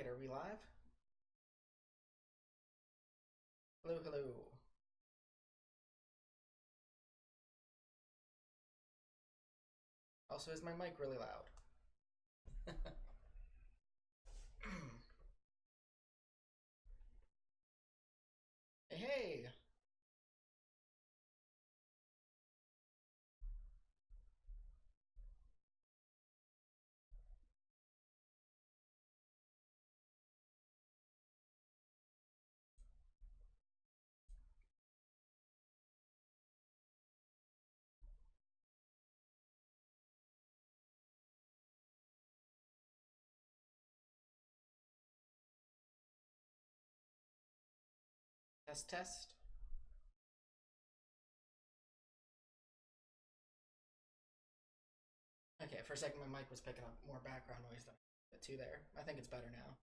Alright, are we live? Hello, hello. Also, is my mic really loud? Hey, hey! Test, test. Okay, for a second my mic was picking up more background noise than the two there. I think it's better now.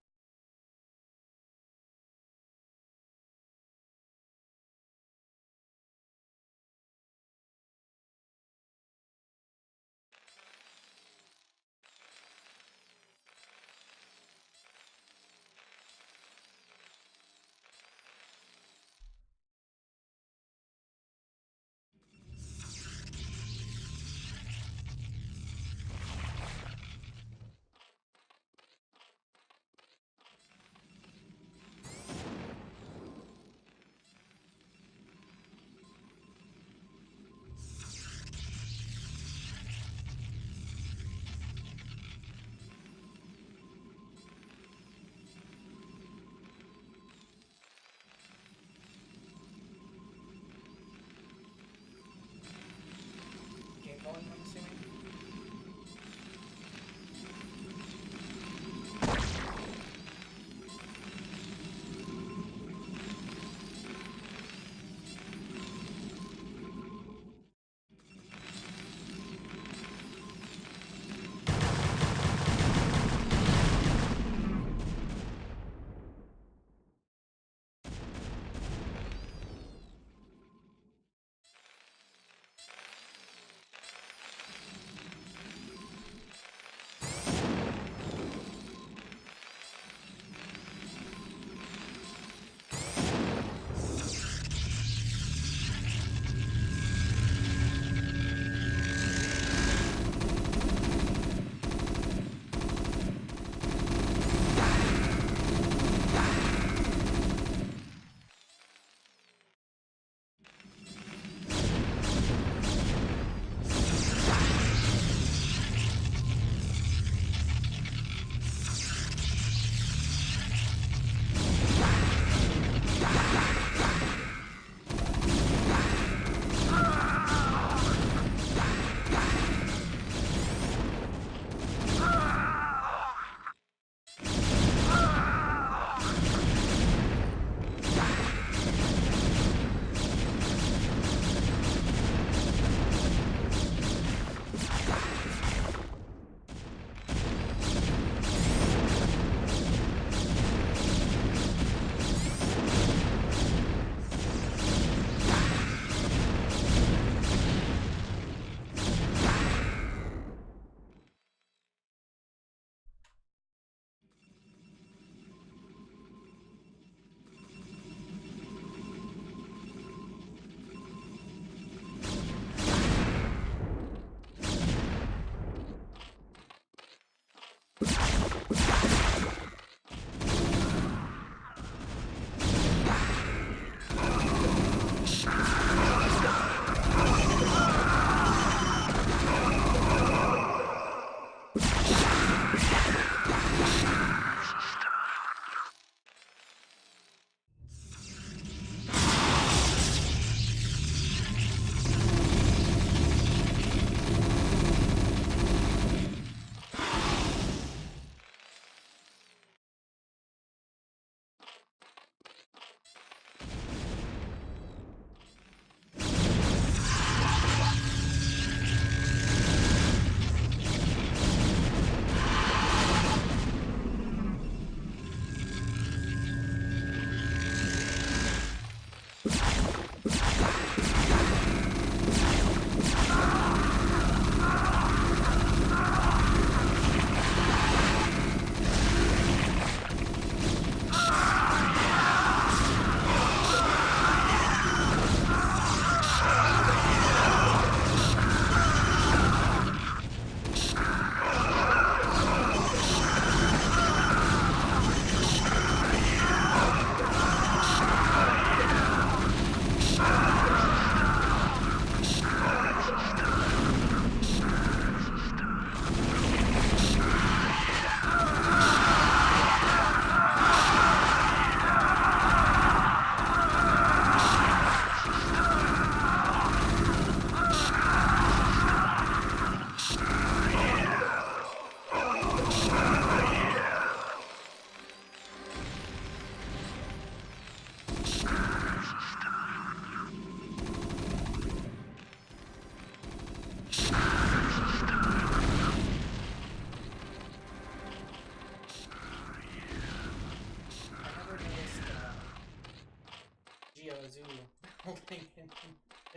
holding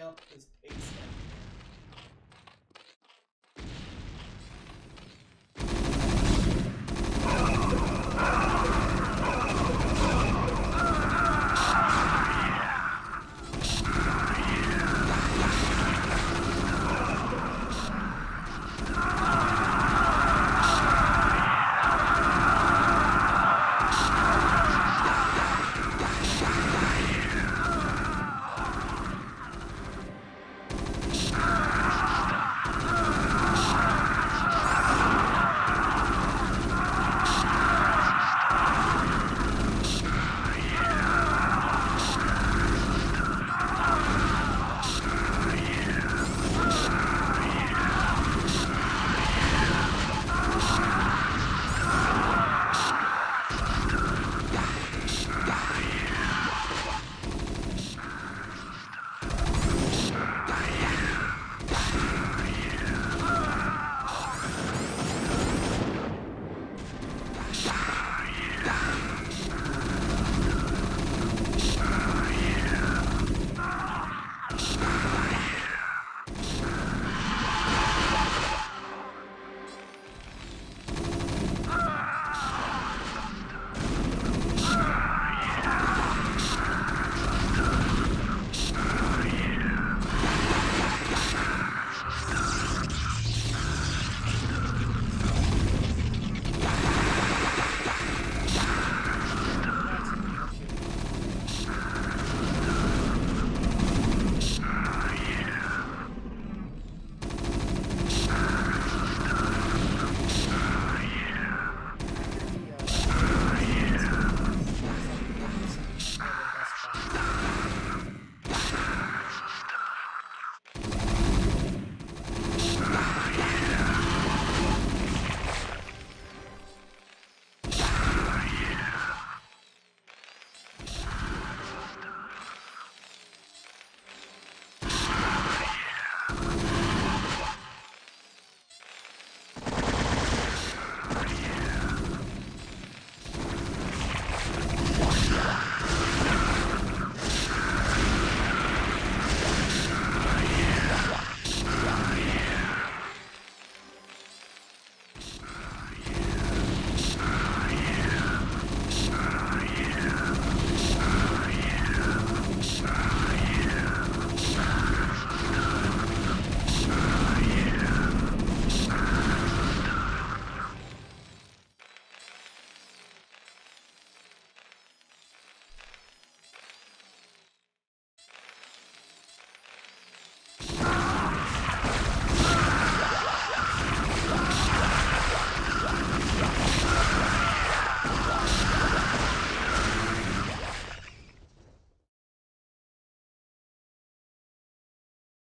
up his pace.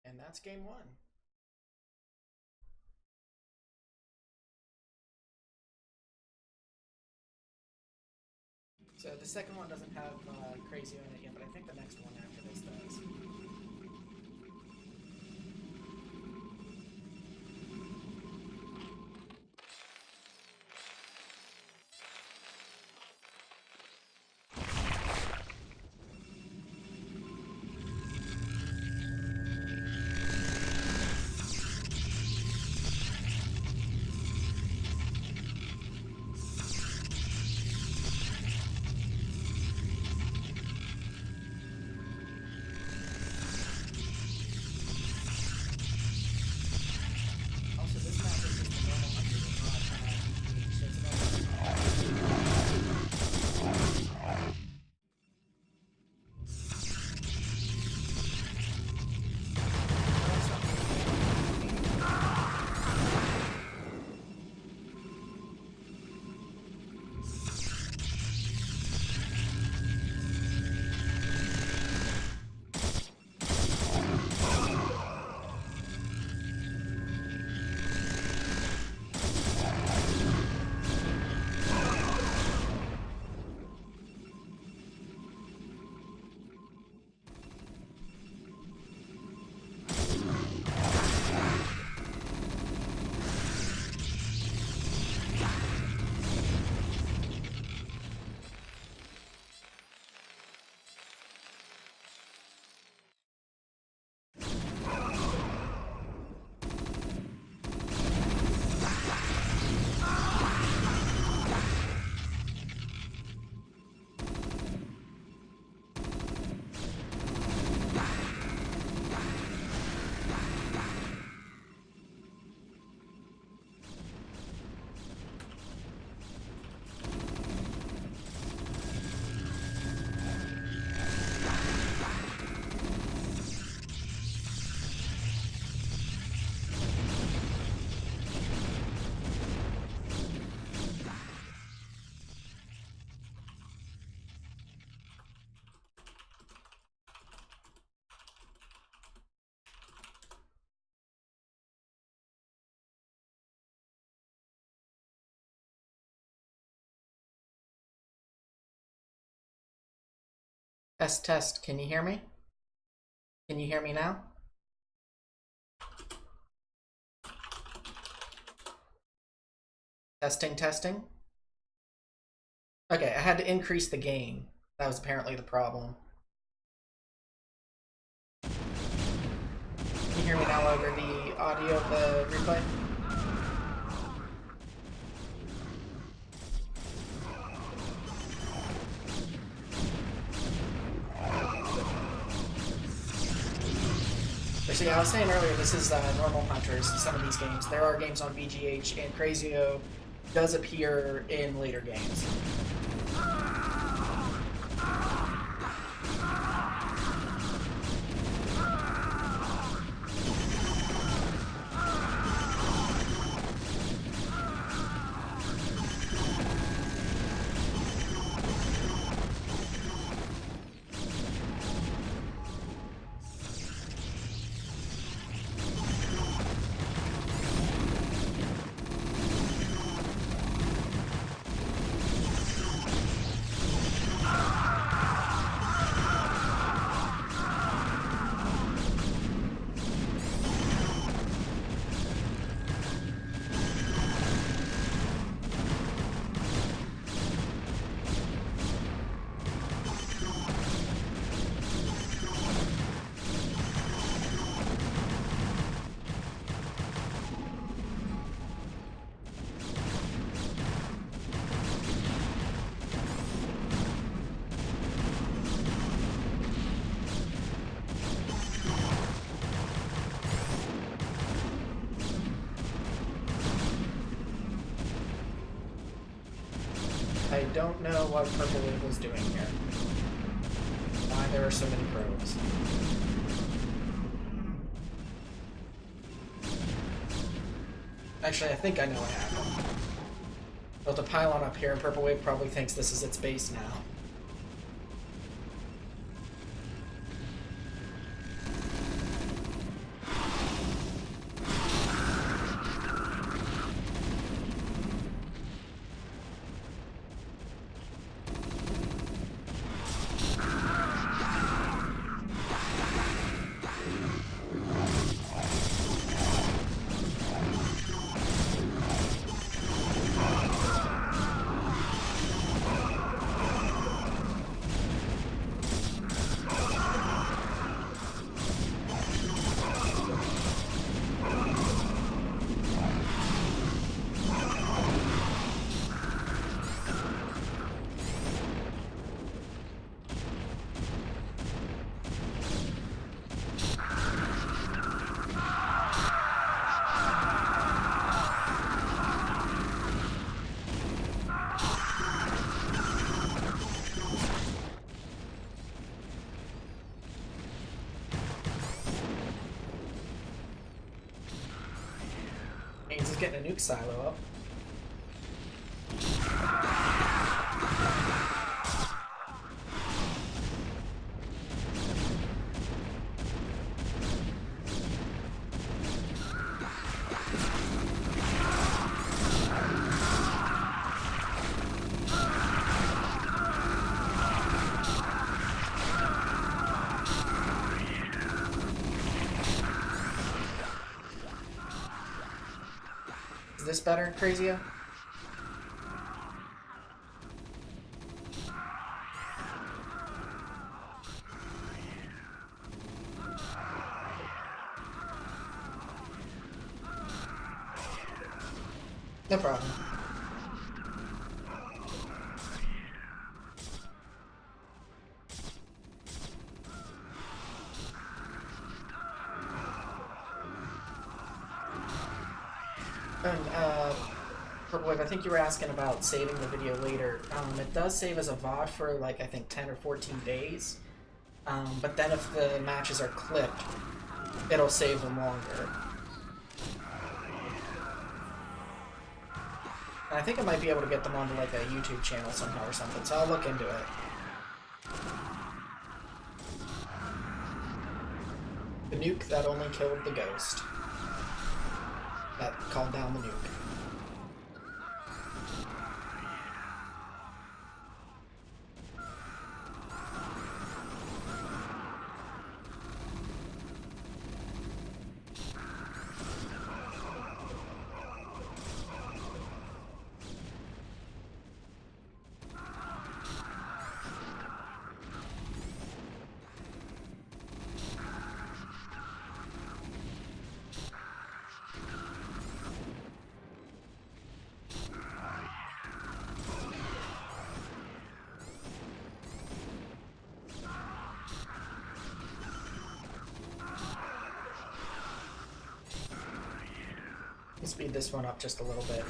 And that's game one. So the second one doesn't have crazy on it yet, but I think the next one after this does. Test, test. Can you hear me? Can you hear me now? Testing, testing. Okay, I had to increase the gain. That was apparently the problem. Can you hear me now over the audio of the replay? So yeah, I was saying earlier, this is normal hunters, some of these games. There are games on BGH, and Crazio does appear in later games. I don't know what Purple Wave was doing here. Why there are so many probes. Actually, I think I know what happened. Built a pylon up here, and Purple Wave probably thinks this is its base now. He's just getting a nuke silo up. Is this better, Crazio? No problem. And, Purple Wave, I think you were asking about saving the video later. It does save as a VOD for, like, I think 10 or 14 days. But then if the matches are clipped, it'll save them longer. And I think I might be able to get them onto, like, a YouTube channel somehow or something, so I'll look into it. The nuke that only killed the ghost. That called down the nuke. speed this one up just a little bit.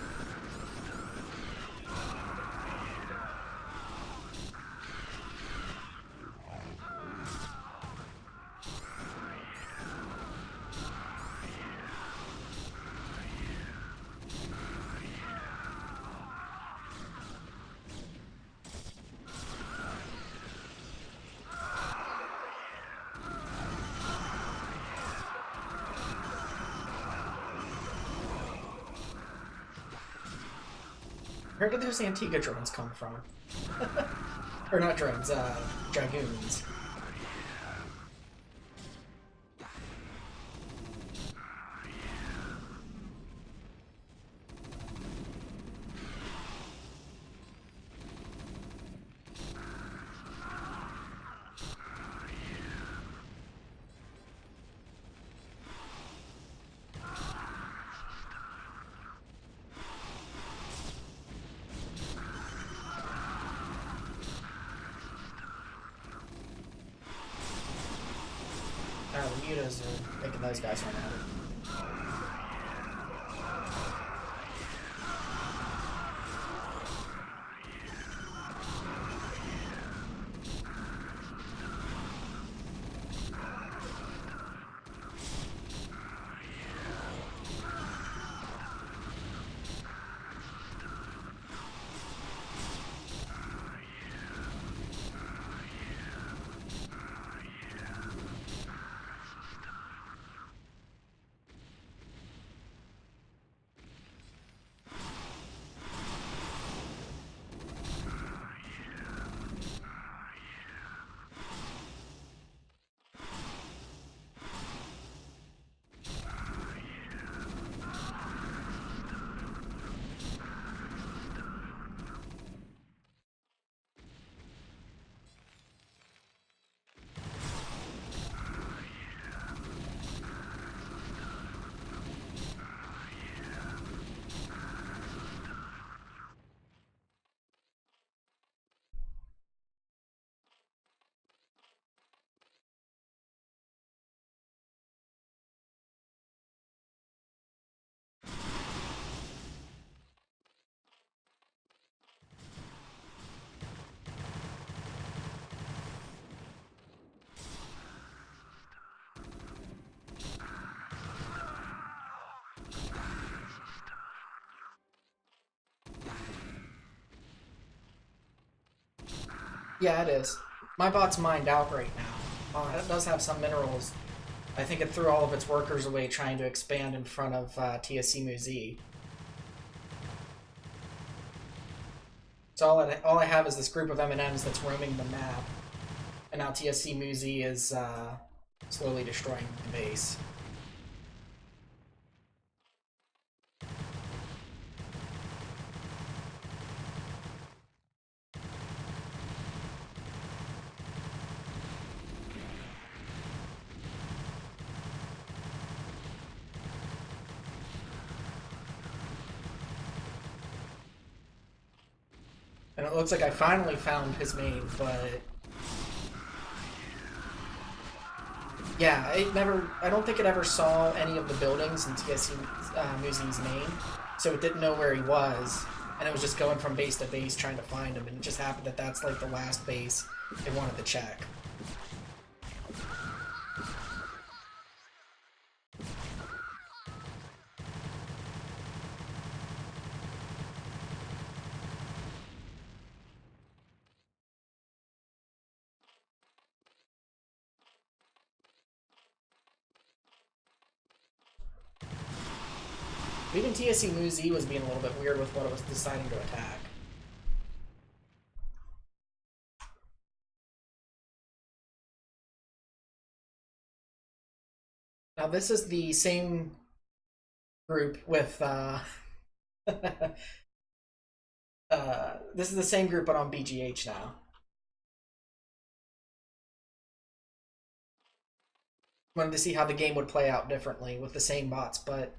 Where did those Antigua drones come from? Or not drones, dragoons. The mutas are making those guys run out. Yeah, it is. My bot's mined out right now. It does have some minerals. I think it threw all of its workers away trying to expand in front of TSC Muzi. So all I have is this group of M&Ms that's roaming the map. And now TSC Muzi is slowly destroying the base. And it looks like I finally found his main, but yeah, I don't think it ever saw any of the buildings in TSC Muzi's main, so it didn't know where he was, and it was just going from base to base trying to find him, and it just happened that that's like the last base it wanted to check. Even TSC Muzi was being a little bit weird with what it was deciding to attack. Now this is the same group with this is the same group but on BGH now. Wanted to see how the game would play out differently with the same bots, but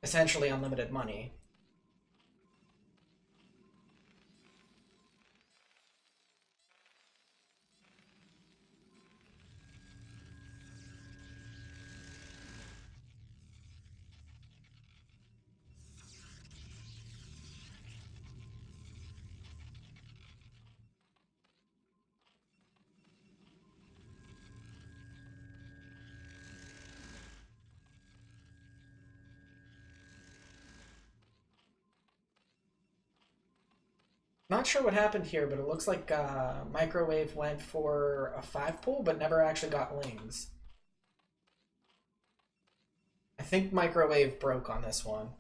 essentially unlimited money. Not sure what happened here, but it looks like Microwave went for a 5 pull, but never actually got wings. I think Microwave broke on this one.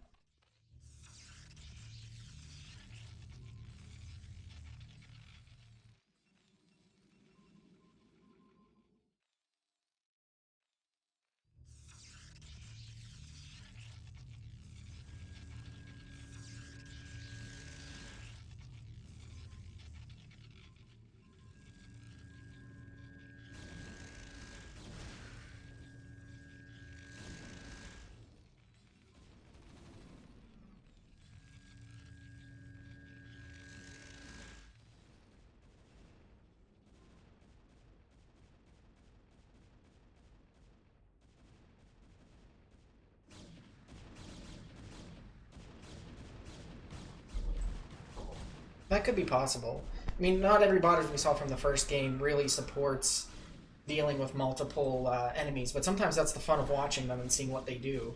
That could be possible. I mean, not every bot, as we saw from the first game, really supports dealing with multiple enemies, but sometimes that's the fun of watching them and seeing what they do.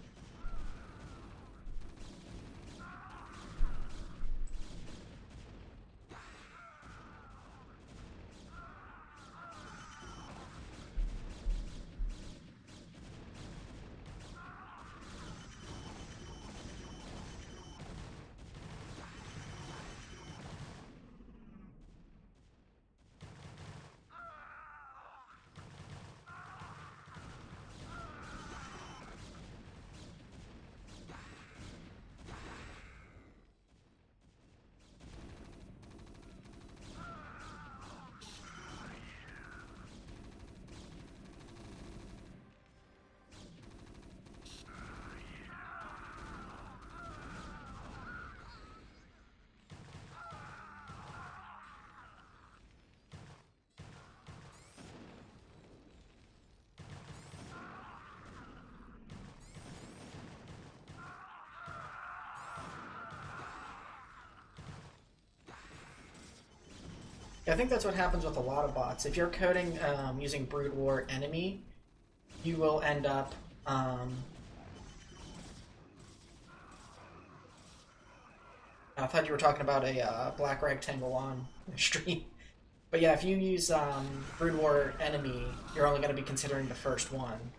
I think that's what happens with a lot of bots. If you're coding using Brood War enemy, you will end up I thought you were talking about a black rectangle on the stream. But yeah, if you use Brood War enemy, you're only going to be considering the first one.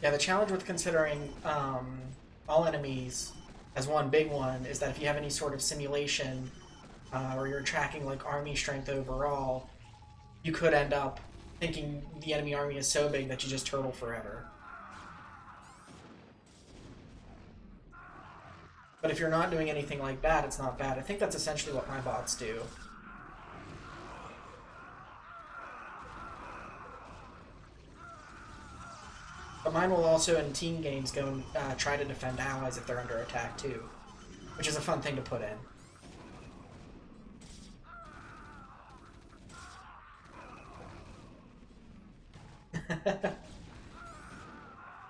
Yeah, the challenge with considering all enemies as one big one is that if you have any sort of simulation or you're tracking like army strength overall, you could end up thinking the enemy army is so big that you just turtle forever. But if you're not doing anything like that, it's not bad. I think that's essentially what my bots do. But mine will also, in team games, go and try to defend allies if they're under attack too, which is a fun thing to put in.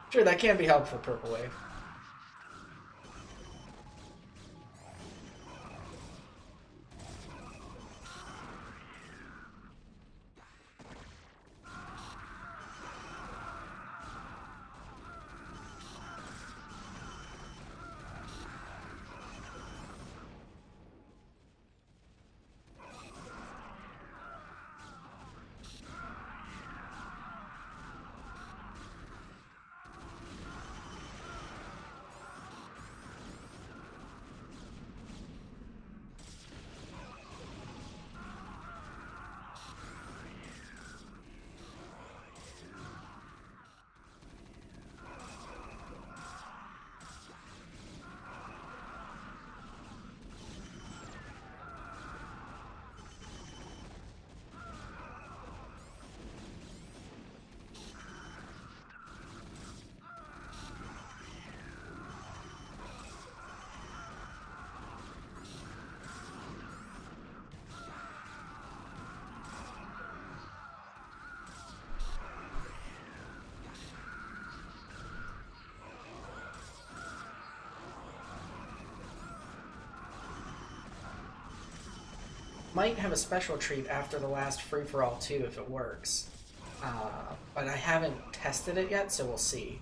Sure, that can be helpful, Purple Wave. Might have a special treat after the last free-for-all too if it works. But I haven't tested it yet, so we'll see.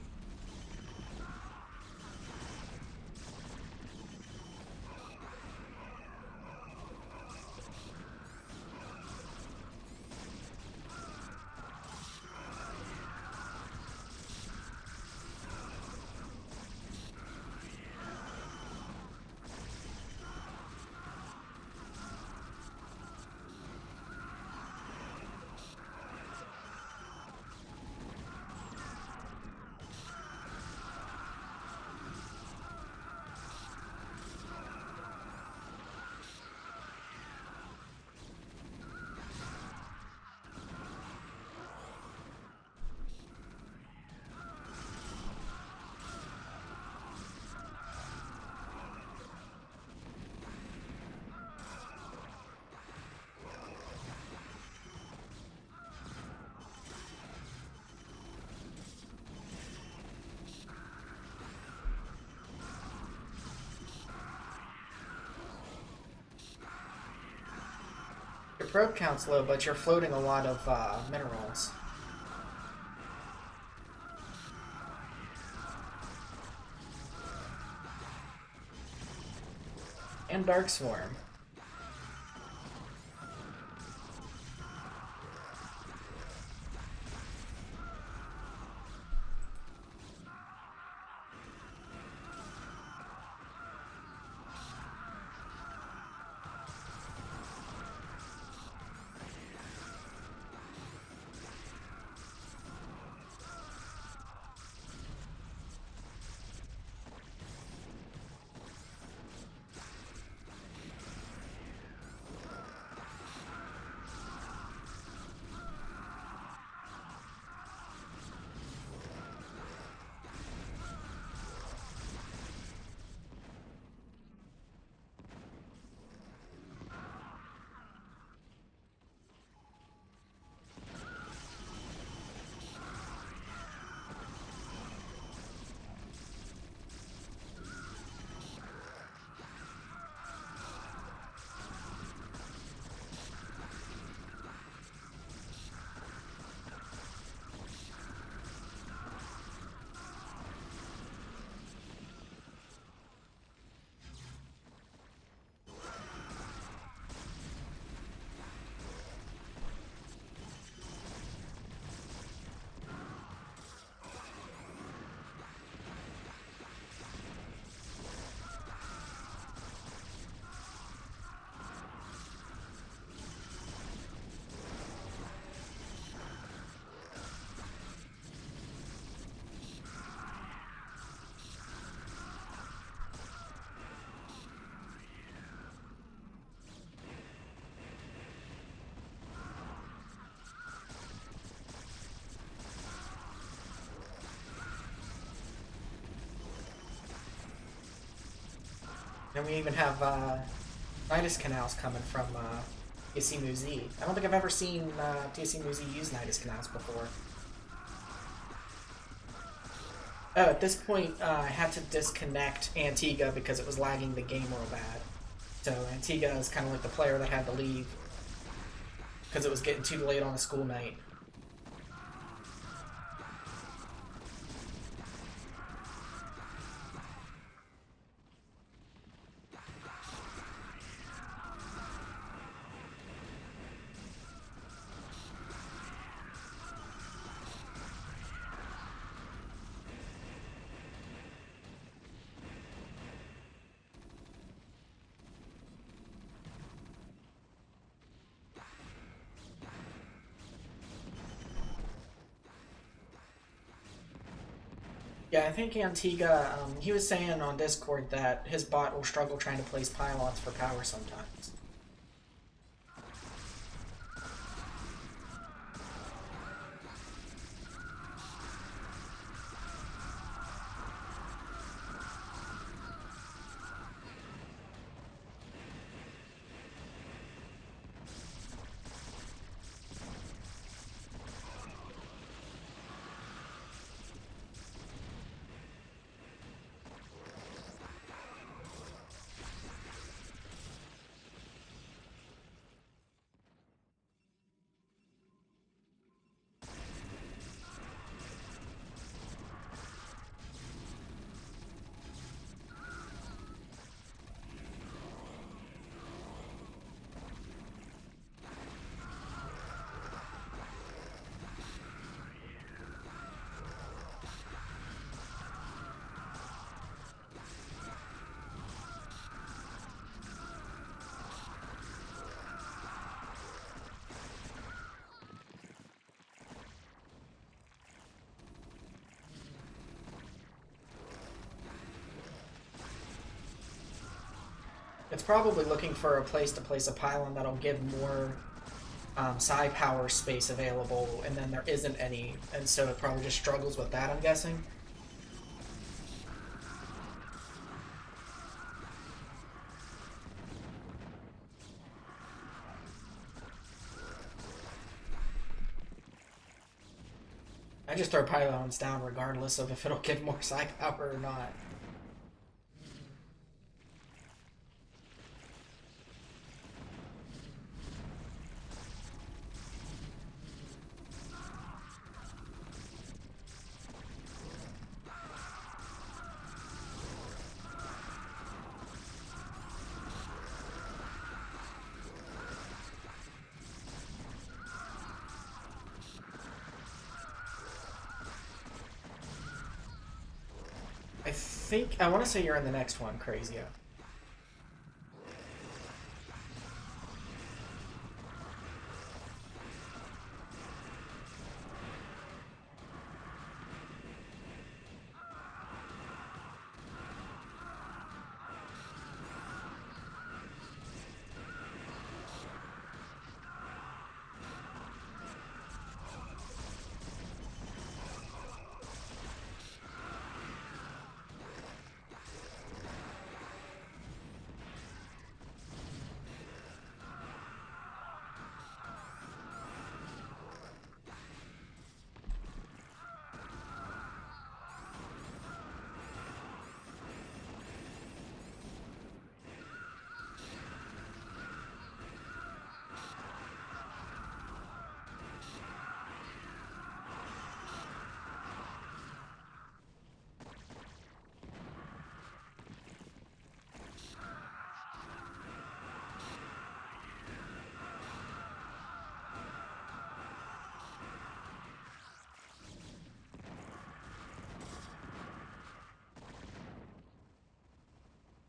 Your probe count's low, but you're floating a lot of minerals. And Dark Swarm. And we even have Nidus Canals coming from TSC Muzi. I don't think I've ever seen TSC Muzi use Nidus Canals before. Oh, at this point, I had to disconnect Antigua because it was lagging the game real bad. So Antigua is kind of like the player that had to leave because it was getting too late on a school night. Yeah, I think Antigua, he was saying on Discord that his bot will struggle trying to place pylons for power sometimes. It's probably looking for a place to place a pylon that'll give more psi power space available, and then there isn't any, and so it probably just struggles with that, I'm guessing. I just throw pylons down regardless of if it'll give more psi power or not. I want to say you're in the next one, Crazia.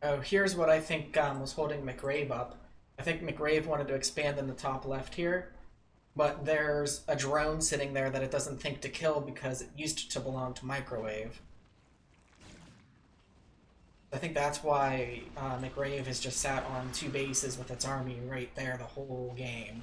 Oh, here's what I think was holding McRave up. I think McRave wanted to expand in the top left here, but there's a drone sitting there that it doesn't think to kill because it used to belong to Microwave. I think that's why McRave has just sat on 2 bases with its army right there the whole game.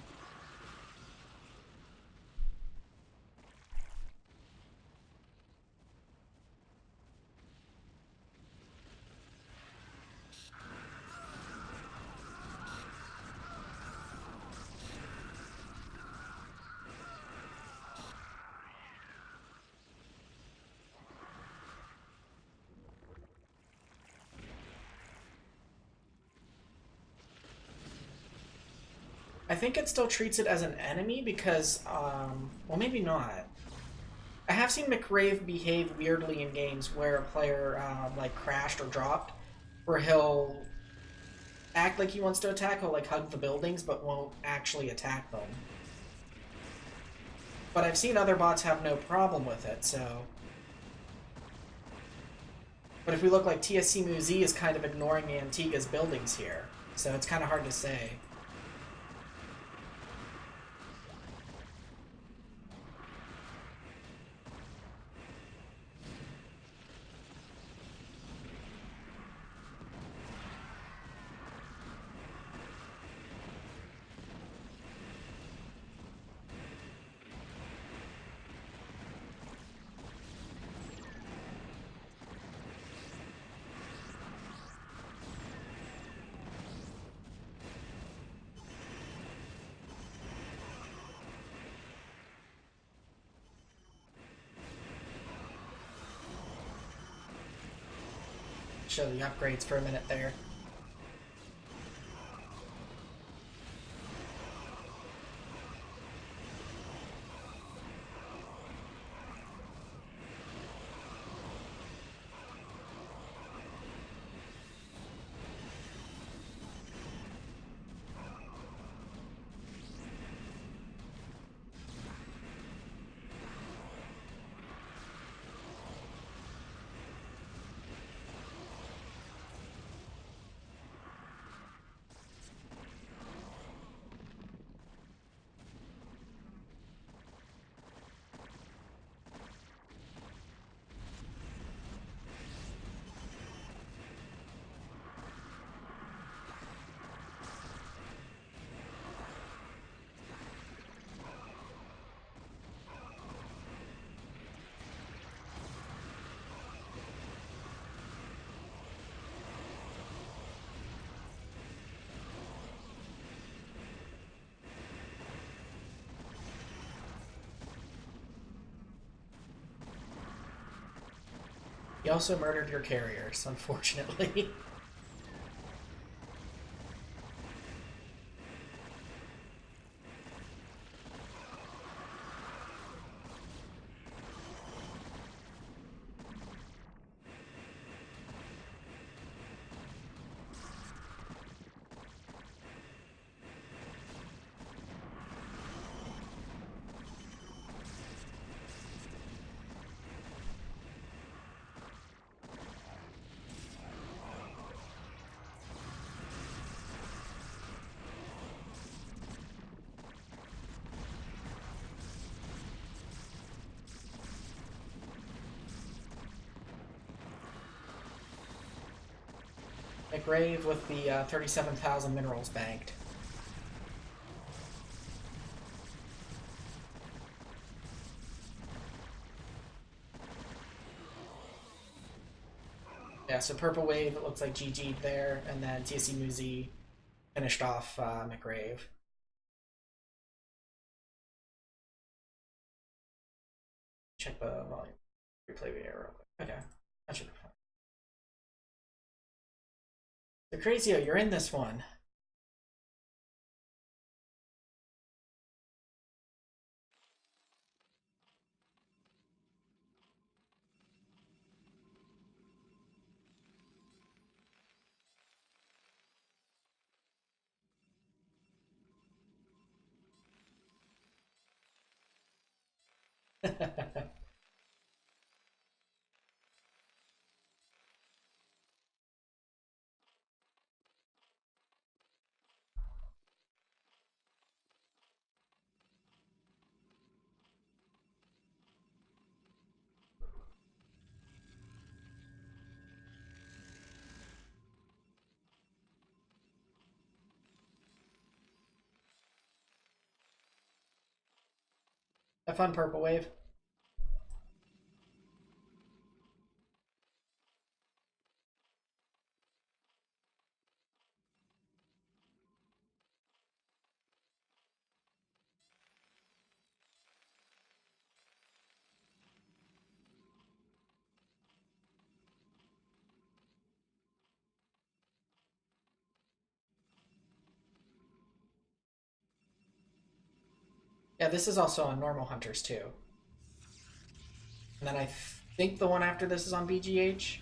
I think it still treats it as an enemy because, well, maybe not. I have seen McRave behave weirdly in games where a player, like, crashed or dropped, where he'll act like he wants to attack, he'll, like, hug the buildings, but won't actually attack them. But I've seen other bots have no problem with it, so... But if we look like TSC Muzi is kind of ignoring Antigua's buildings here, so it's kind of hard to say. Show the upgrades for a minute there. He also murdered your carriers, unfortunately. A grave with the 37,000 minerals banked. Yeah, so Purple Wave, it looks like GG'd there, and then TSC Muzi finished off McRave. Check the volume. Replay video real quick. Okay, that should be fine. So Crazio, you're in this one. Have fun, Purple Wave. Yeah, this is also on normal hunters too. And then I think the one after this is on BGH.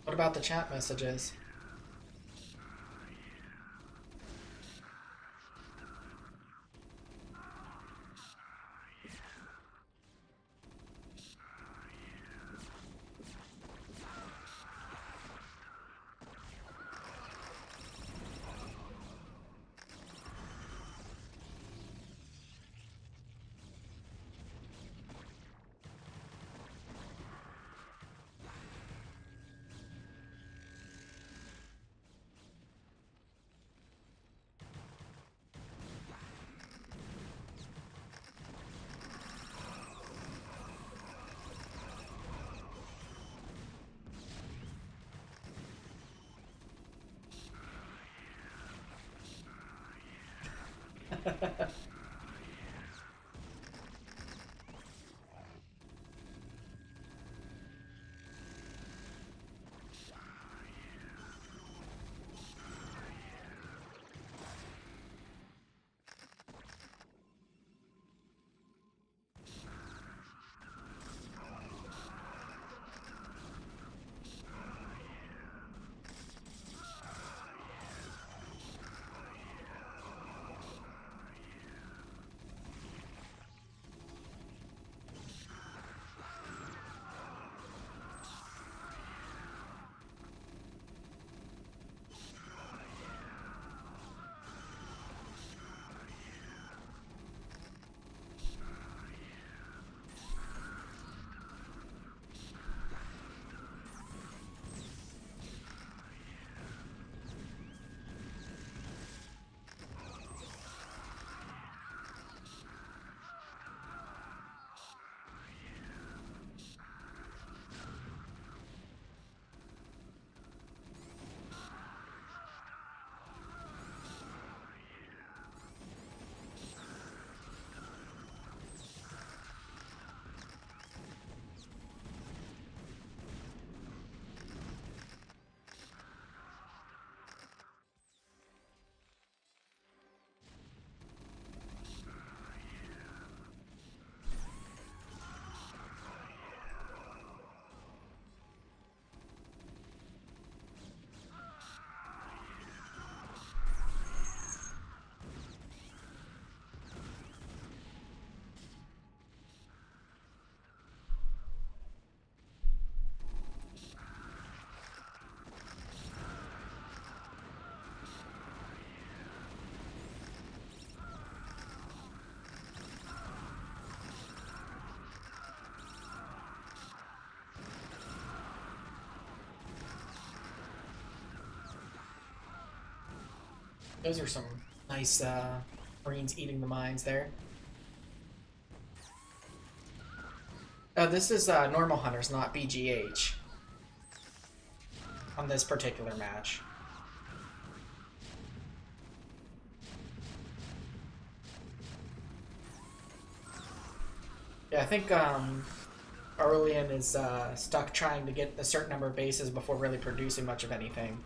What about the chat messages? Those are some nice Marines eating the mines there. This is normal hunters, not BGH. On this particular match. Yeah, I think Aurelian is stuck trying to get a certain number of bases before really producing much of anything.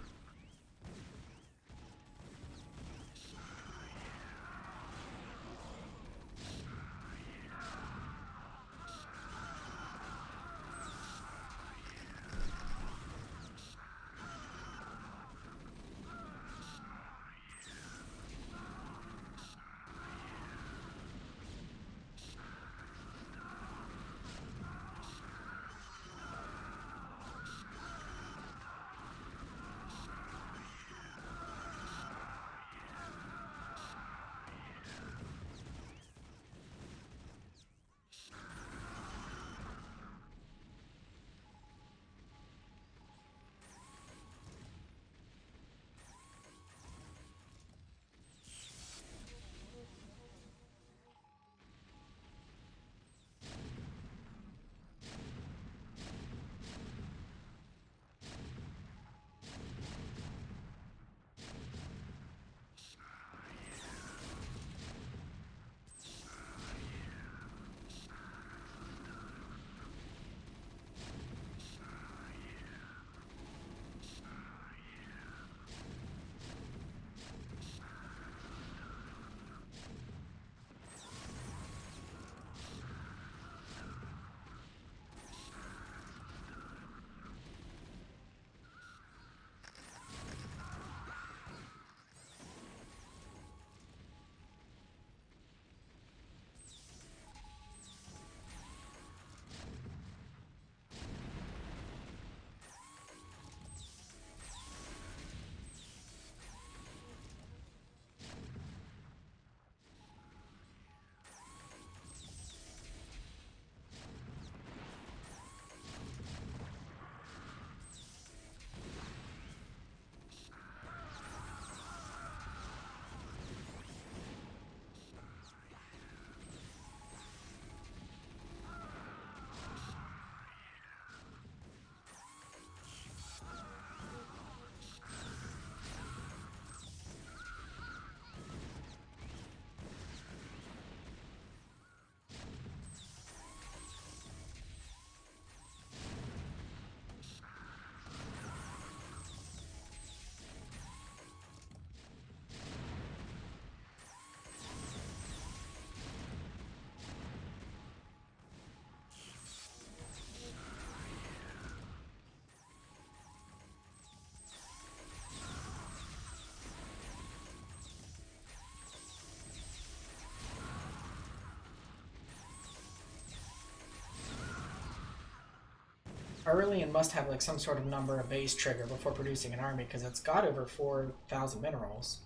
early and must have like some sort of number of base trigger before producing an army, because it's got over 4,000 minerals.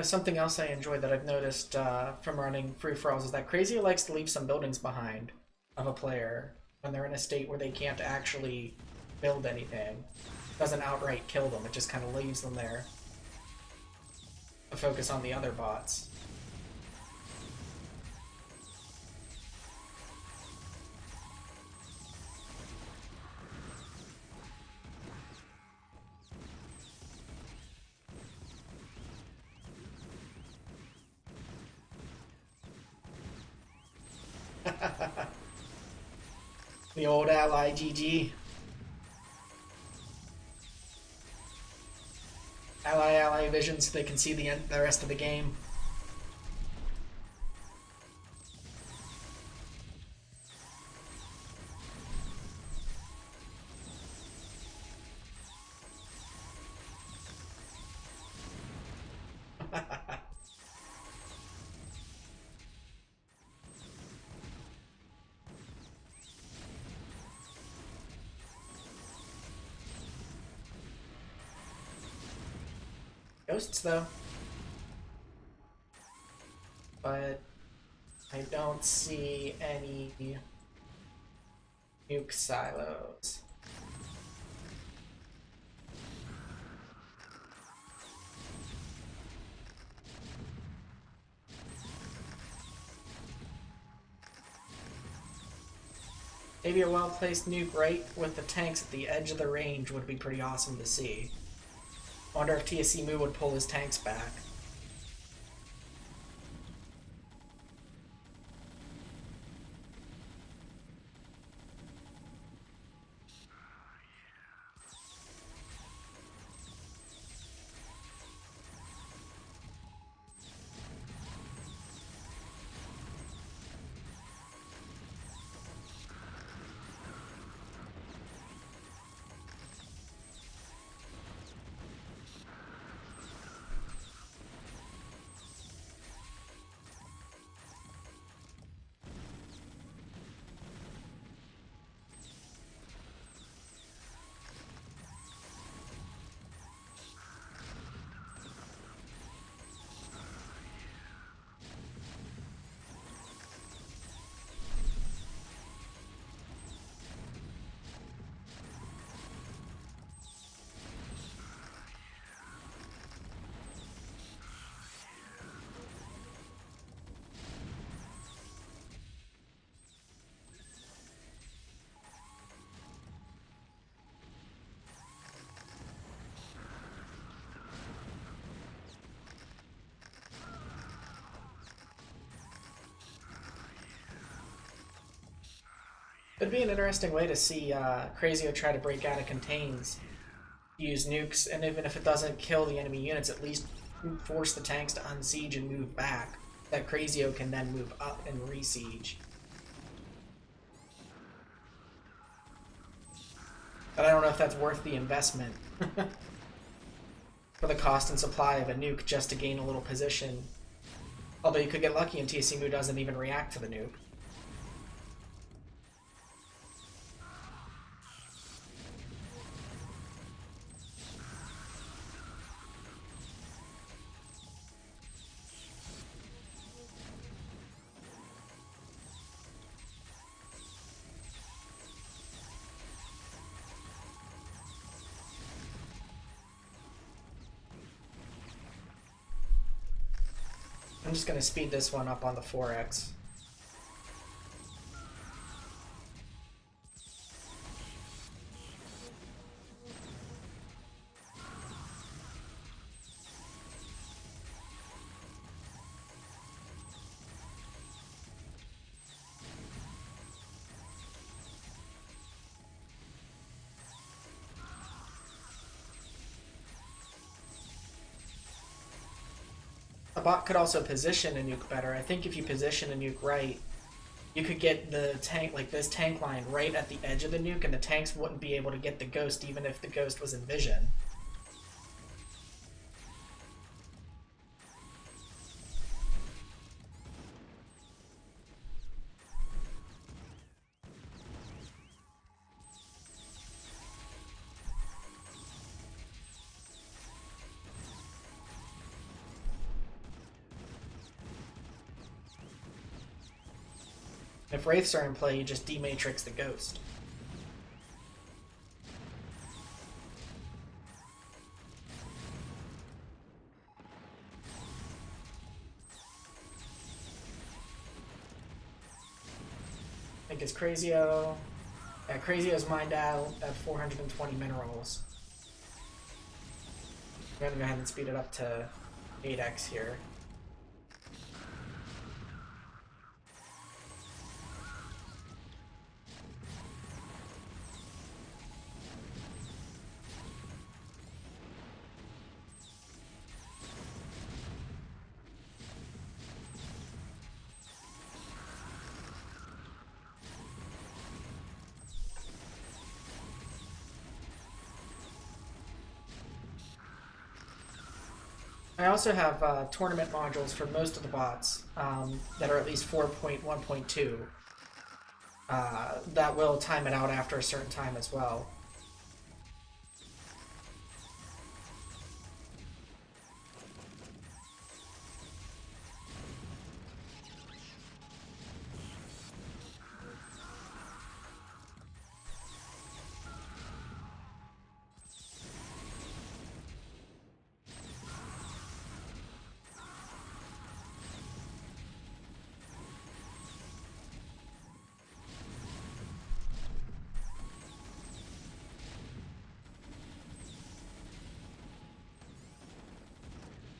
Something else I enjoy that I've noticed from running free-for-alls is that Crazy likes to leave some buildings behind of a player when they're in a state where they can't actually build anything. It doesn't outright kill them, it just kind of leaves them there to focus on the other bots. The old ally GG. Ally vision so they can see the rest of the game. Ghosts, though. But I don't see any nuke silos. Maybe a well-placed nuke right with the tanks at the edge of the range would be pretty awesome to see. I wonder if TSC Mu would pull his tanks back. It'd be an interesting way to see Crazio try to break out of contains, use nukes, and even if it doesn't kill the enemy units, at least force the tanks to unsiege and move back. That Crazio can then move up and re-siege. But I don't know if that's worth the investment for the cost and supply of a nuke just to gain a little position. Although you could get lucky and TSC Mu doesn't even react to the nuke. I'm just going to speed this one up on the 4x. A bot could also position a nuke better. I think if you position a nuke right, you could get the tank, like this tank line, right at the edge of the nuke, and the tanks wouldn't be able to get the ghost even if the ghost was in vision. If Wraiths are in play, you just dematrix the ghost. I think it's Crazio. Yeah, Crazio's mined out at 420 minerals. I'm gonna go ahead and speed it up to 8x here. I also have tournament modules for most of the bots that are at least 4.1.2 that will time it out after a certain time as well.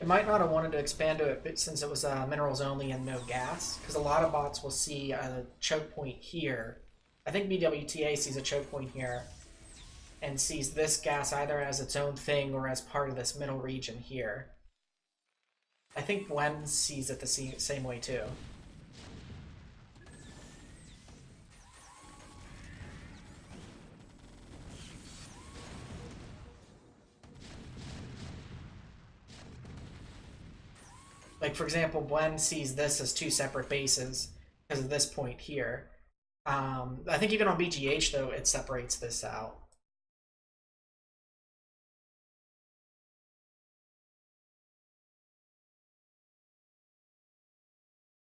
It might not have wanted to expand to it since it was minerals only and no gas, because a lot of bots will see a choke point here. I think BWTA sees a choke point here and sees this gas either as its own thing or as part of this middle region here. I think Gwen sees it the same way too. Like, for example, Gwen sees this as two separate bases because of this point here. I think even on BGH, though, it separates this out.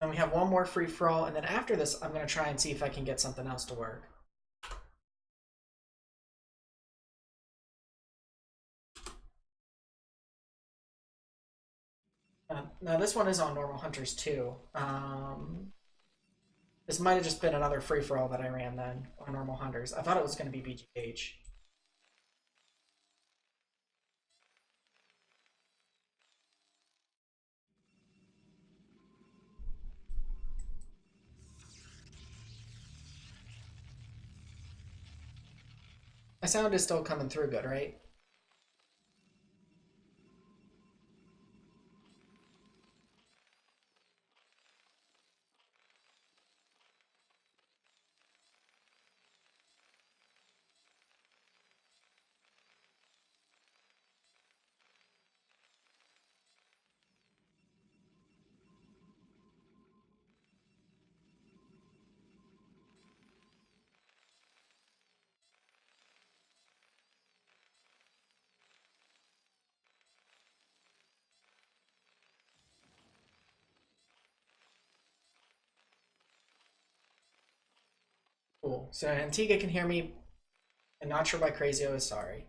And we have one more free-for-all, and then after this, I'm going to try and see if I can get something else to work. Now, this one is on normal hunters, too. This might have just been another free-for-all that I ran then on normal hunters. I thought it was going to be BGH. My sound is still coming through good, right? Cool. So Antigua can hear me, and not sure why Crazio is sorry.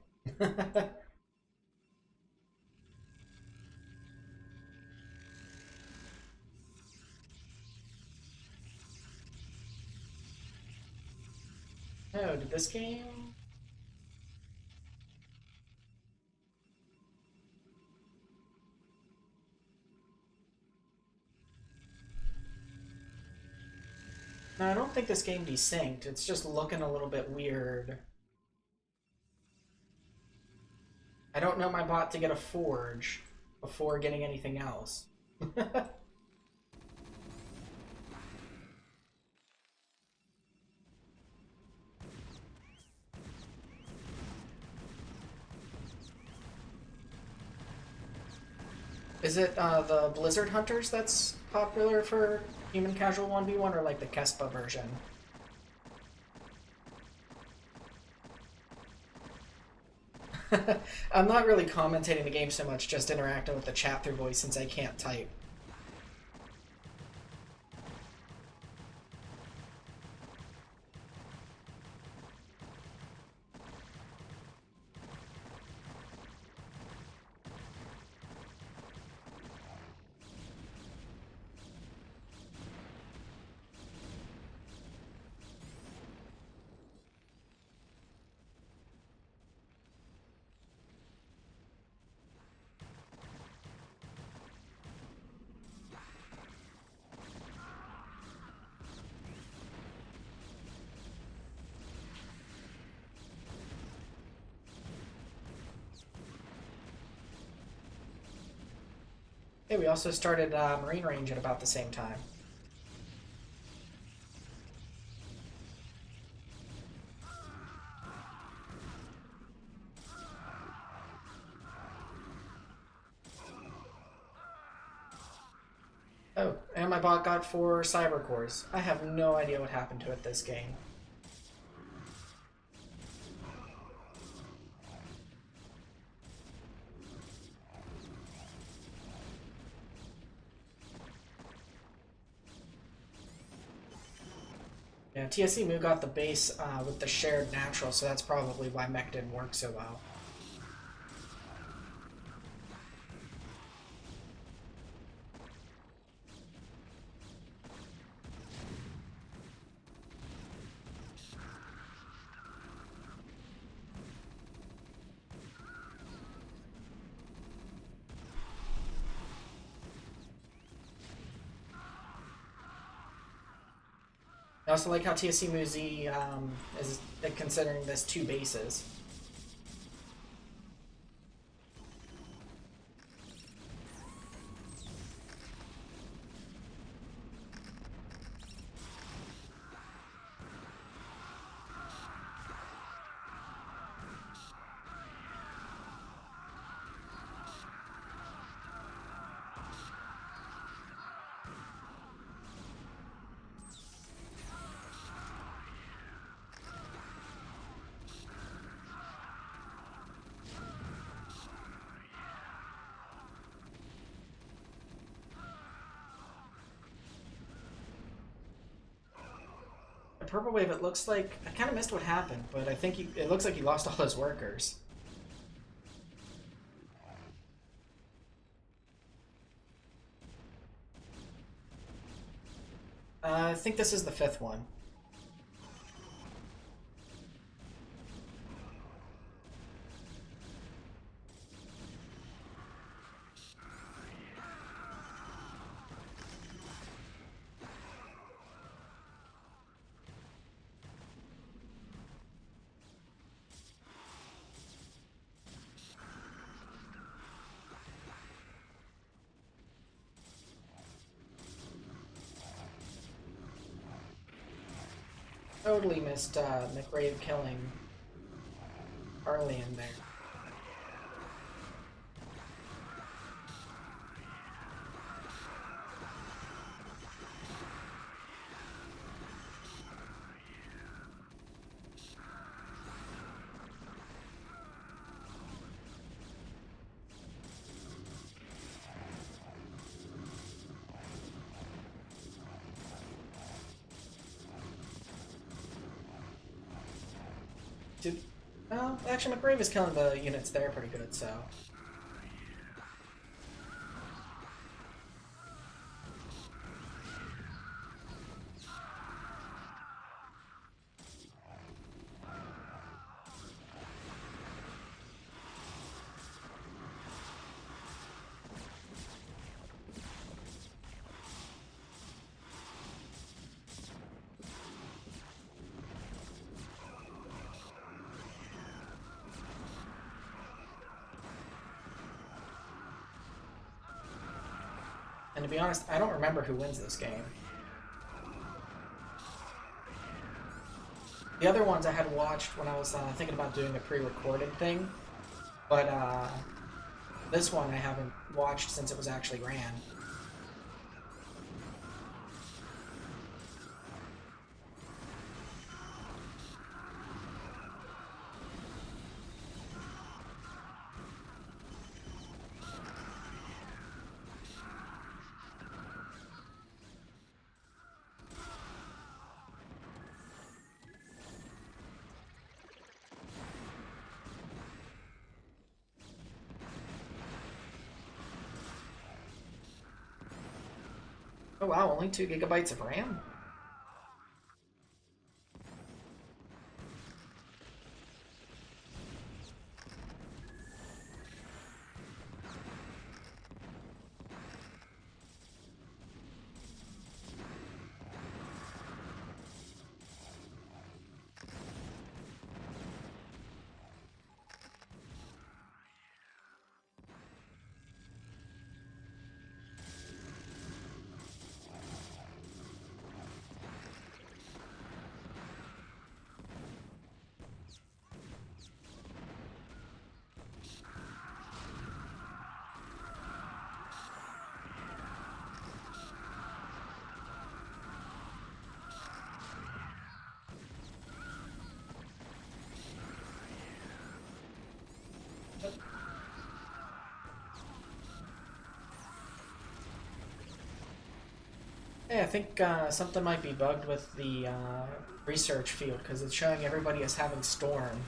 Oh, did this game? No, I don't think this game desynced. It's just looking a little bit weird. I don't know my bot to get a forge before getting anything else. Is it the Blizzard Hunters that's popular for human casual 1v1, or like the Kespa version? I'm not really commentating the game so much, just interacting with the chat through voice since I can't type. Hey, we also started Marine Range at about the same time. Oh, and my bot got 4 cyber cores. I have no idea what happened to it this game. Yeah, TSE Moo got the base with the shared natural, so that's probably why mech didn't work so well. I also like how TSC Muzi is considering this 2 bases. Purple Wave, it looks like... I kind of missed what happened, but I think it looks like he lost all his workers. I think this is the 5th one. Totally missed McRave killing early in there. Well, actually, McRave is killing the units there pretty good, so... And to be honest, I don't remember who wins this game. The other ones I had watched when I was thinking about doing a pre-recorded thing, but This one I haven't watched since it was actually ran. Oh wow, only 2 gigabytes of RAM? Hey, I think something might be bugged with the research field because it's showing everybody as having storm.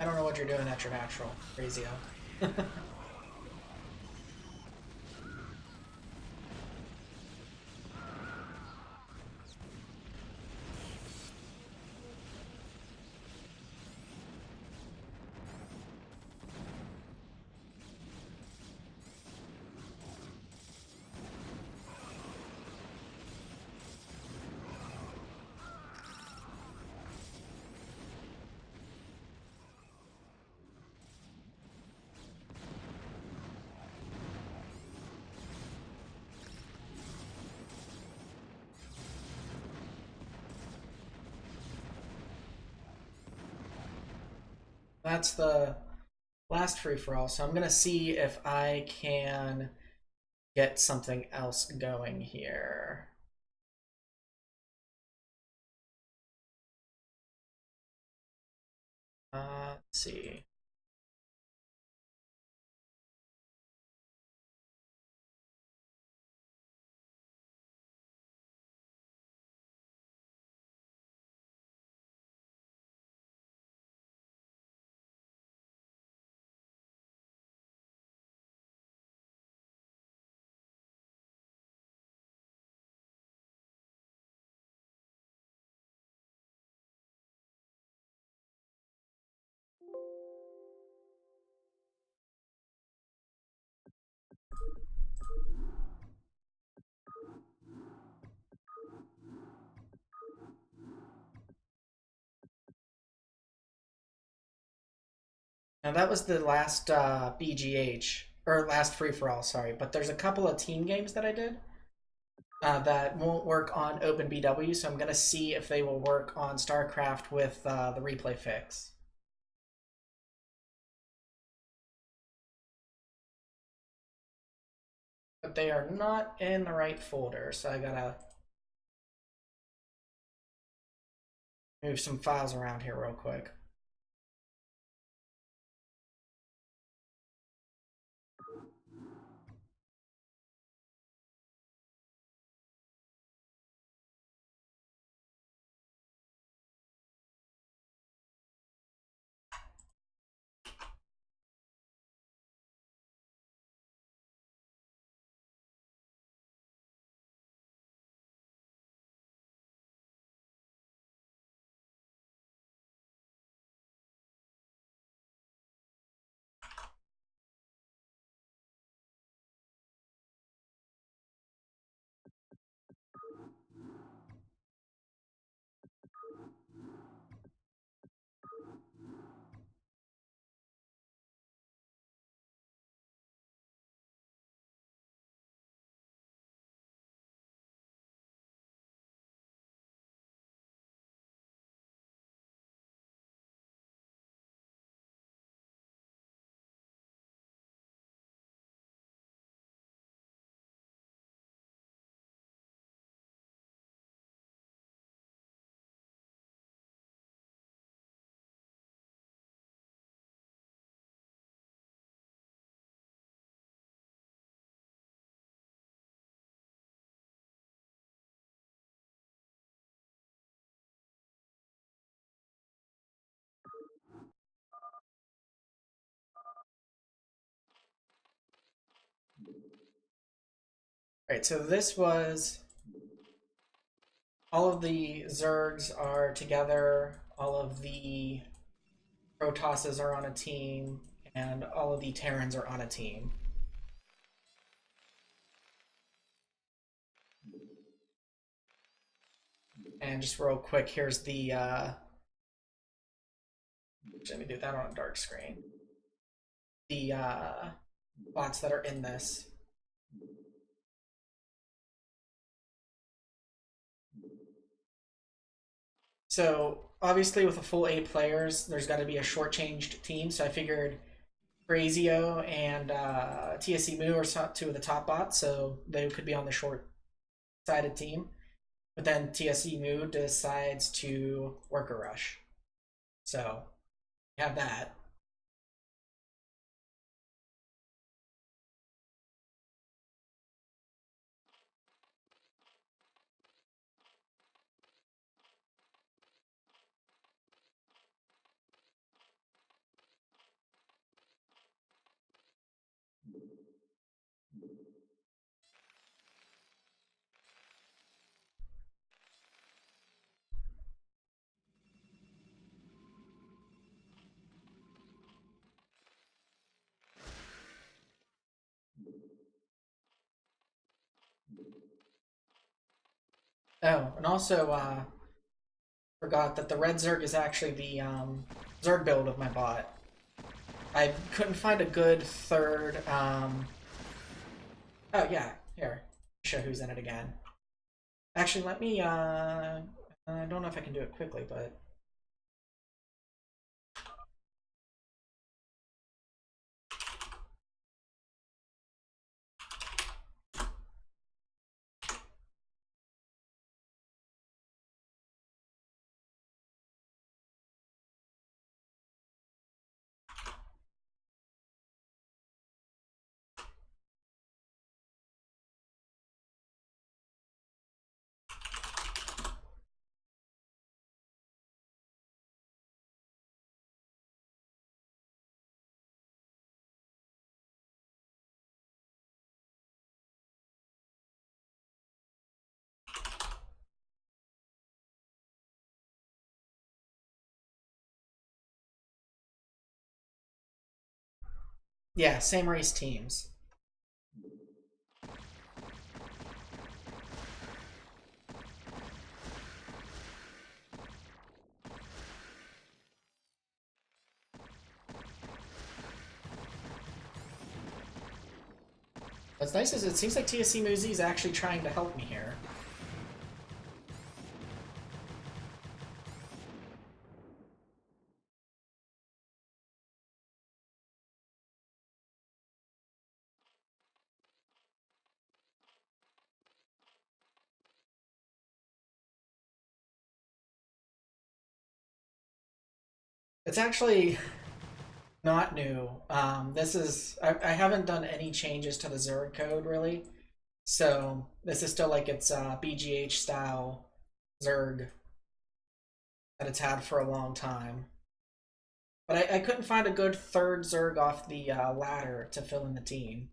I don't know what you're doing at your natural, Razio. That's the last free-for-all, so I'm gonna see if I can get something else going here. Let's see. Now that was the last BGH, or last free-for-all, sorry. But there's a couple of team games that I did that won't work on OpenBW, so I'm going to see if they will work on Starcraft with the replay fix. But they are not in the right folder, so I gotta move some files around here real quick. Right, so this was all of the Zergs are together, all of the Protosses are on a team, and all of the Terrans are on a team. And just real quick, here's the let me do that on a dark screen. The bots that are in this. So obviously with a full 8 players, there's got to be a shortchanged team. So I figured Brazio and TSE Moo are two of the top bots, so they could be on the short-sided team. But then TSE Moo decides to worker rush. So you have that. Oh, and also forgot that the red Zerg is actually the Zerg build of my bot. I couldn't find a good third. Oh yeah, here. Show who's in it again. Actually, let me. I don't know if I can do it quickly, but Yeah, same race teams. What's nice is it seems like TSC Muzi is actually trying to help me here. It's actually not new. This is I haven't done any changes to the Zerg code really, so this is still like its BGH style Zerg that it's had for a long time. But I couldn't find a good third Zerg off the ladder to fill in the team.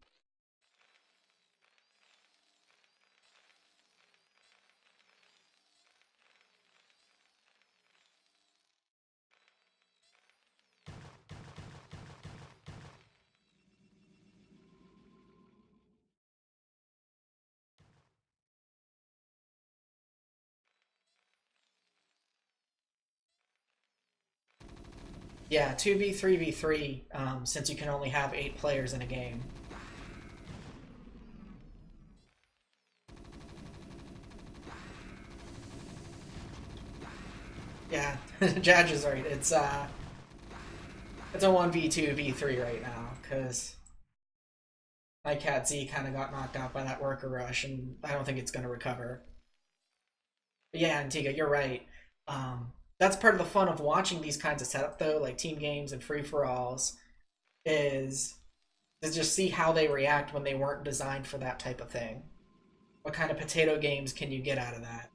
Yeah, 2v3v3, since you can only have 8 players in a game. Yeah, Judge is right. It's a 1v2v3 right now, because my cat Z kind of got knocked out by that worker rush, and I don't think it's going to recover. But yeah, Antigua, you're right. That's part of the fun of watching these kinds of setup, though, like team games and free-for-alls, is to just see how they react when they weren't designed for that type of thing. What kind of potato games can you get out of that?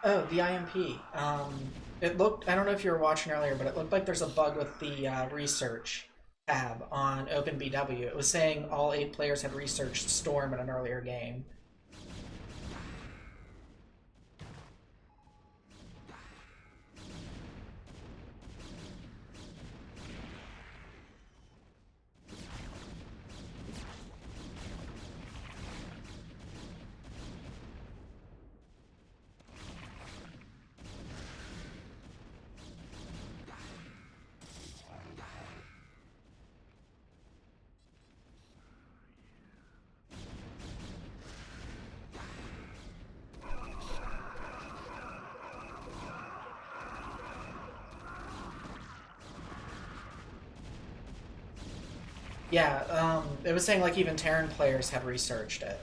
Oh, the IMP. It looked, I don't know if you were watching earlier, but it looked like there's a bug with the research tab on OpenBW. It was saying all 8 players had researched Storm in an earlier game. Yeah, it was saying like even Terran players had researched it.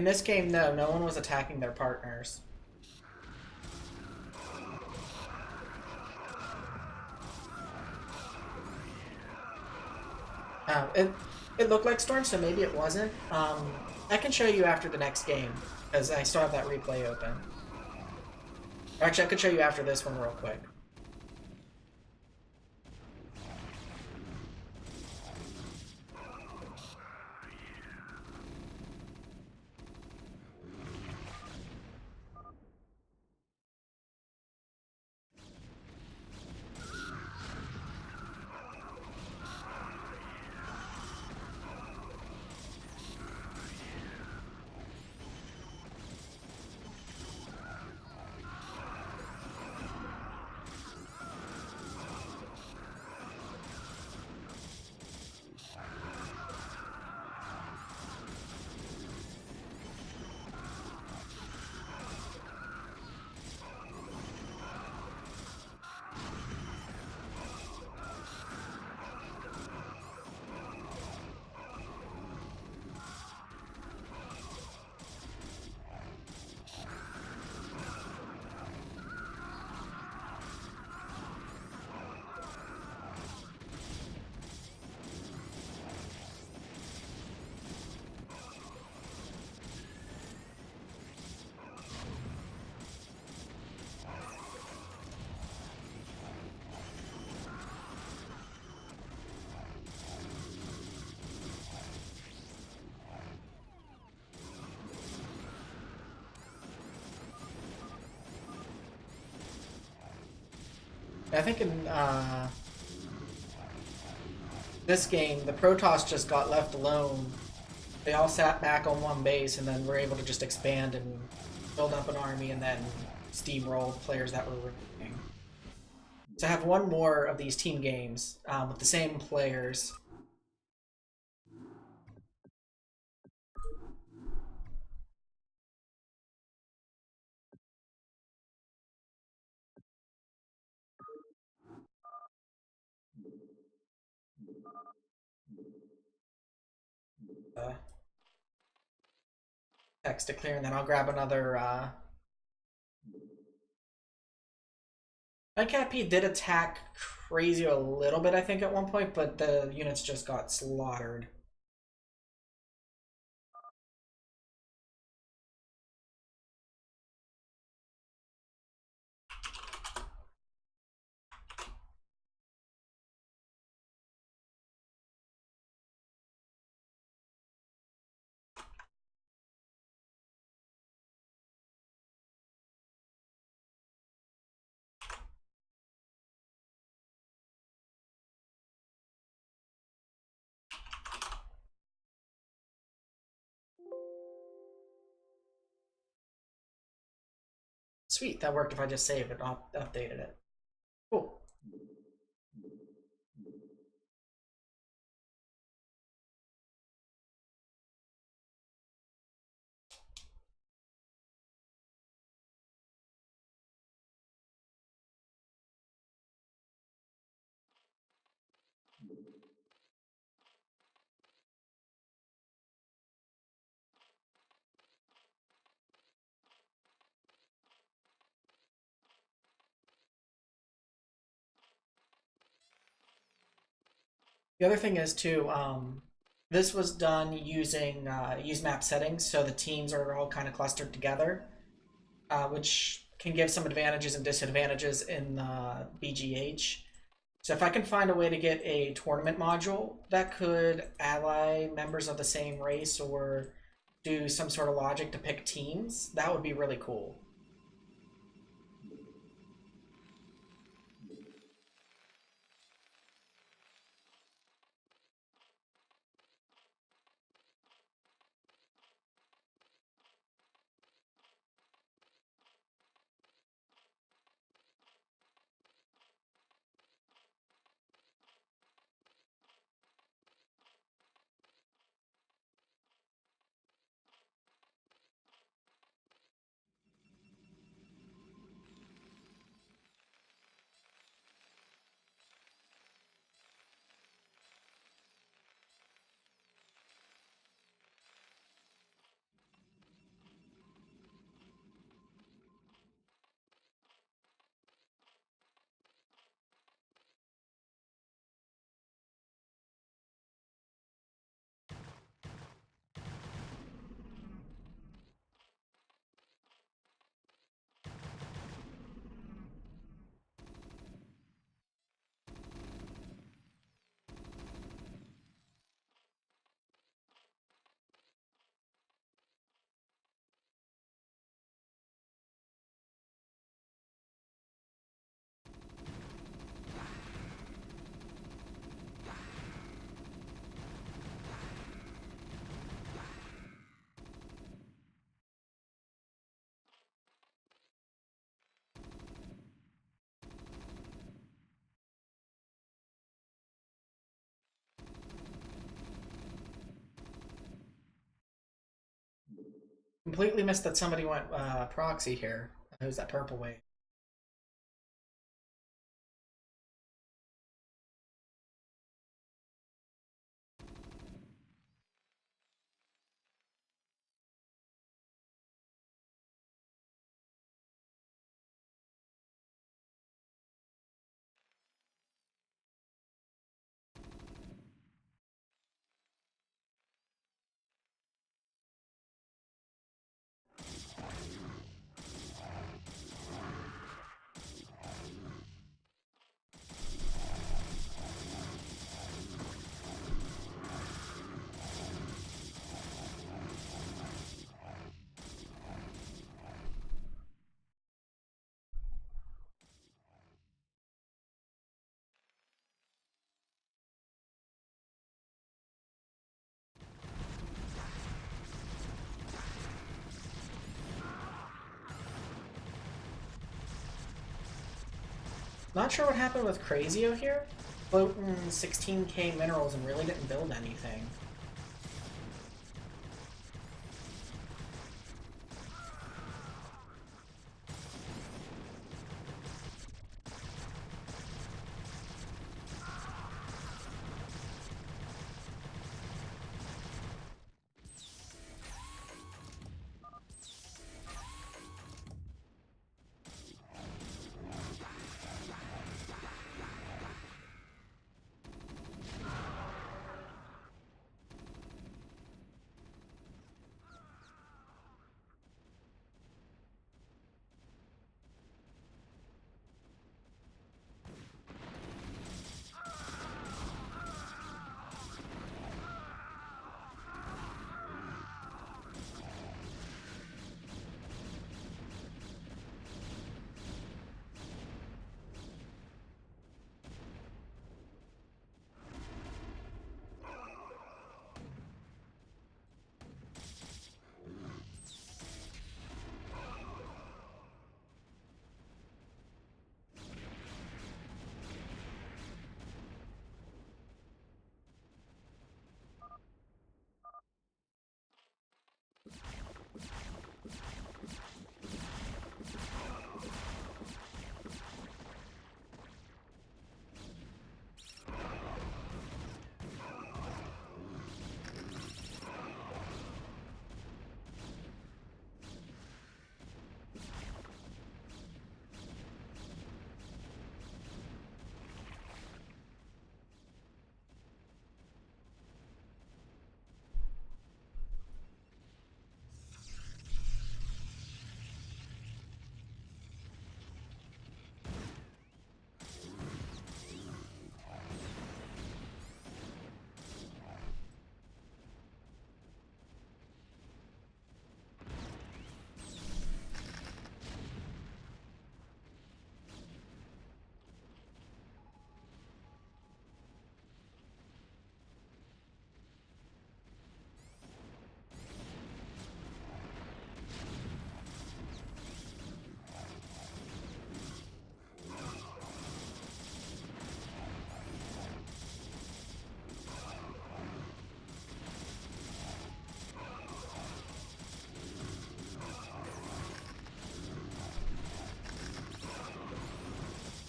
In this game, no one was attacking their partners. It looked like Storm, so maybe it wasn't. I can show you after the next game, because I still have that replay open. Actually, I could show you after this one real quick. I think in this game, the Protoss just got left alone. They all sat back on one base and then were able to just expand and build up an army and then steamroll players that were remaining. To have one more of these team games with the same players. Text to clear, and then I'll grab another. Nightcat did attack Crazy a little bit, I think, at one point, but the units just got slaughtered. Sweet, that worked if I just saved it, updated it. Cool. The other thing is too, this was done using use map settings, so the teams are all kind of clustered together, which can give some advantages and disadvantages in BGH. So if I can find a way to get a tournament module that could ally members of the same race or do some sort of logic to pick teams, that would be really cool. Completely missed that somebody went proxy here. Who's that purple wave? Not sure what happened with Crazio here. Floating 16k minerals and really didn't build anything.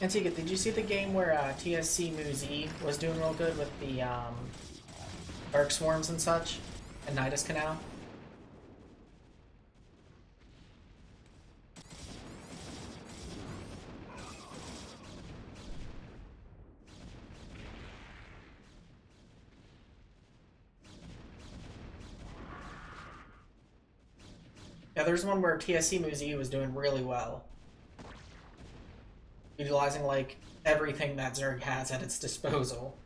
Antigua, did you see the game where TSC Muzi was doing real good with the Arc Swarms and such? And Nidus Canal? Yeah, there's one where TSC Muzi was doing really well. Utilizing, like, everything that Zerg has at its disposal.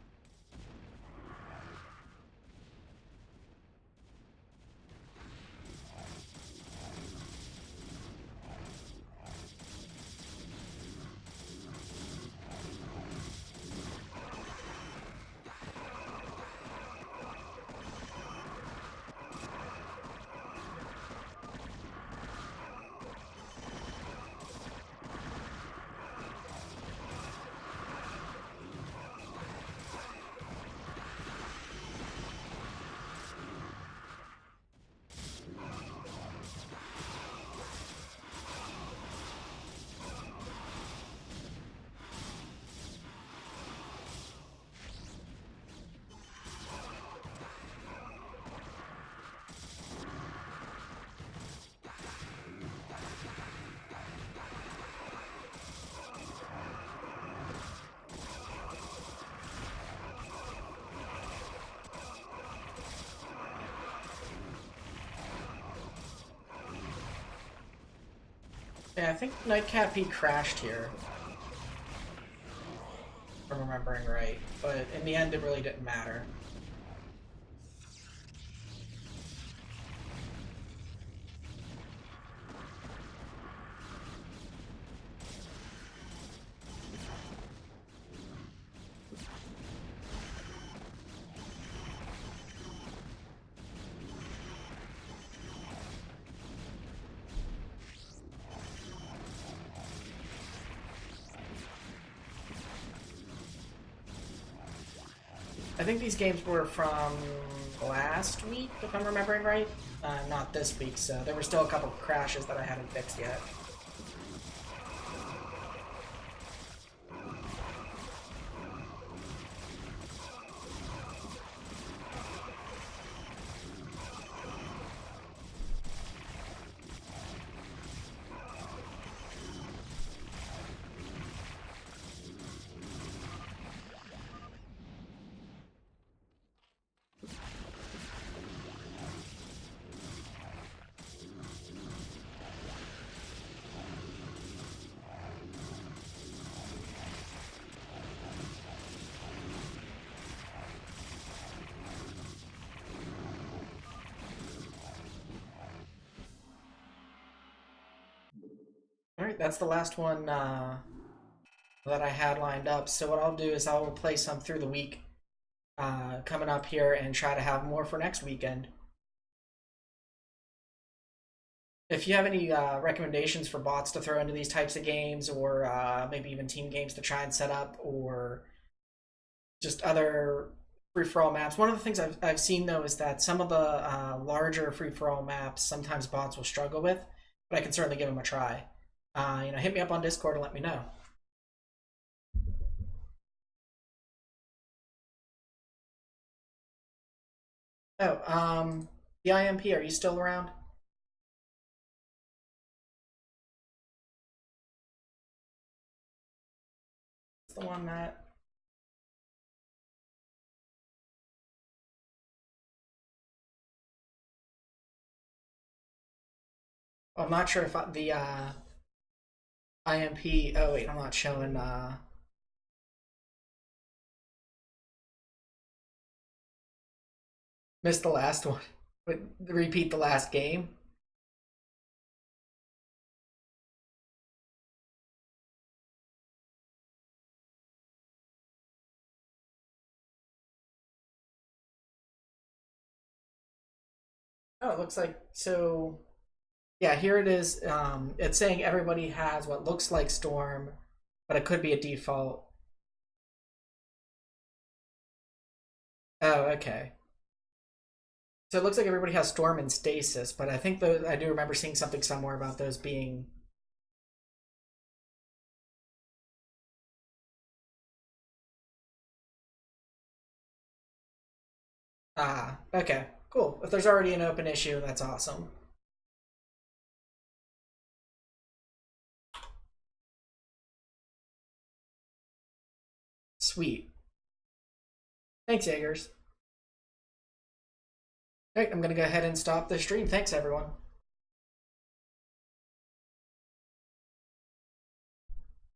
Yeah, I think Nightcap P crashed here, if I'm remembering right. But in the end, it really didn't matter. I think these games were from last week, if I'm remembering right. Not this week, so there were still a couple of crashes that I hadn't fixed yet. Alright, that's the last one that I had lined up. So what I'll do is I'll play some through the week coming up here and try to have more for next weekend. If you have any recommendations for bots to throw into these types of games, or maybe even team games to try and set up, or just other free-for-all maps. One of the things I've seen, though, is that some of the larger free-for-all maps sometimes bots will struggle with, but I can certainly give them a try. Hit me up on Discord and let me know. Oh, the IMP, are you still around? It's the one that... I'm not sure if the IMP... Oh, wait, I'm not showing... Missed the last one. But repeat the last game. Oh, it looks like... So... Yeah, here it is. It's saying everybody has what looks like Storm, but it could be a default. Oh, okay. So it looks like everybody has Storm and Stasis, but I think those, I do remember seeing something somewhere about those being... Ah, okay, cool. If there's already an open issue, that's awesome. Sweet. Thanks, Jaegers. Alright, I'm gonna go ahead and stop the stream. Thanks, everyone.